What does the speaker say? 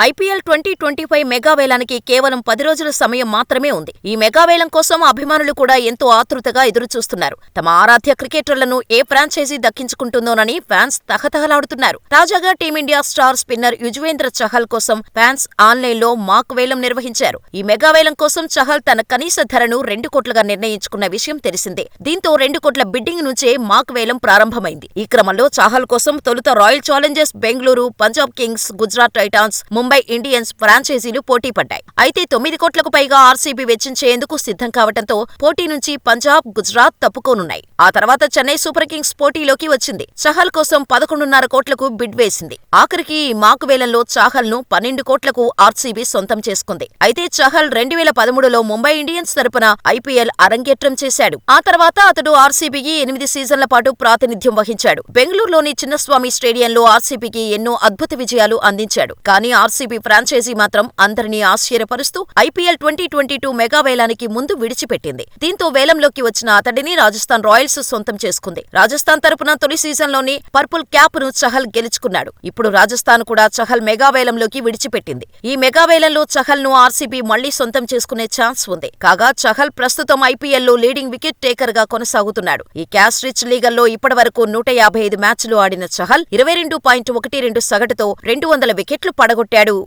IPL 2025 mega వేలానికి కేవలం 10 రోజుల సమయం మాత్రమే ఉంది. ఈ మెగా వేలం కోసం అభిమానులు కూడా ఎంతో ఆతృతగా ఎదురుచూస్తున్నారు. తమ ఆరాధ్య క్రికెటర్లను ఏ ఫ్రాంచైజీ దక్కించుకుంటుందోనని ఫ్యాన్స్ తహతహలాడుతున్నారు. తాజాగా team India star spinner Yuzvendra Chahal కోసం ఫ్యాన్స్ ఆన్లైన్లో మాక్ వేలం నిర్వహించారు. ఈ మెగా వేలం కోసం చహల్ తన కనీస ధరను 2 కోట్లుగా నిర్ణయించుకున్న విషయం తెలిసిందే. దీంతో 2 కోట్ల బిడ్డింగ్ నుంచే మాక్ వేలం ప్రారంభమైంది. ఈ క్రమంలో చహల్ కోసం తొలుత Royal Challengers Bengaluru, Punjab Kings, Gujarat Titans, Mumbai Indians ఫ్రాంచైజీలు పోటీ పడ్డాయి. అయితే 9 కోట్లకు పైగా ఆర్సీబీ వెచ్చించేందుకు సిద్ధం కావడంతో పోటీ నుంచి పంజాబ్, గుజరాత్ తప్పుకోనున్నాయి. ఆ తర్వాత చెన్నై సూపర్ కింగ్స్ పోటీలోకి వచ్చింది. చహల్ కోసం 11.5 కోట్లకు బిడ్ వేసింది. ఆఖరికి ఈ మాకు వేలంలో చాహల్ ను 12 కోట్లకు ఆర్సీబీ సొంతం చేసుకుంది. అయితే చహల్ 2013లో ముంబై ఇండియన్స్ తరపున ఐపీఎల్ అరంగేట్రం చేశాడు. ఆ తర్వాత అతడు ఆర్సీబీకి 8 సీజన్ల పాటు ప్రాతినిధ్యం వహించాడు. బెంగళూరులోని చిన్నస్వామి స్టేడియంలో ఆర్సీబీకి ఎన్నో అద్భుత విజయాలు అందించాడు. కానీ ఆర్సీబీ ఫ్రాంచైజీ మాత్రం అందరినీ ఆశ్చర్యపరుస్తూ ఐపీఎల్ 2022 మెగా వేలానికి ముందు విడిచిపెట్టింది. దీంతో వేలంలోకి వచ్చిన అతడిని రాజస్థాన్ రాయల్స్ సొంతం చేసుకుంది. రాజస్థాన్ తరపున తొలి సీజన్లోనే పర్పుల్ క్యాప్ ను చహల్ గెలుచుకున్నాడు. ఇప్పుడు రాజస్థాన్ కూడా చహల్ మెగా వేలంలోకి విడిచిపెట్టింది. ఈ మెగా వేలంలో చహల్ ను ఆర్సీబీ మళ్లీ సొంతం చేసుకునే ఛాన్స్ ఉంది. కాగా చహల్ ప్రస్తుతం ఐపీఎల్లో లీడింగ్ వికెట్ టేకర్ గా కొనసాగుతున్నాడు. ఈ క్యాష్ రిచ్ లీగల్లో ఇప్పటివరకు 155 మ్యాచ్లు ఆడిన చహల్ 22.12 సగటుతో 200 వికెట్లు పడగొట్టాడు.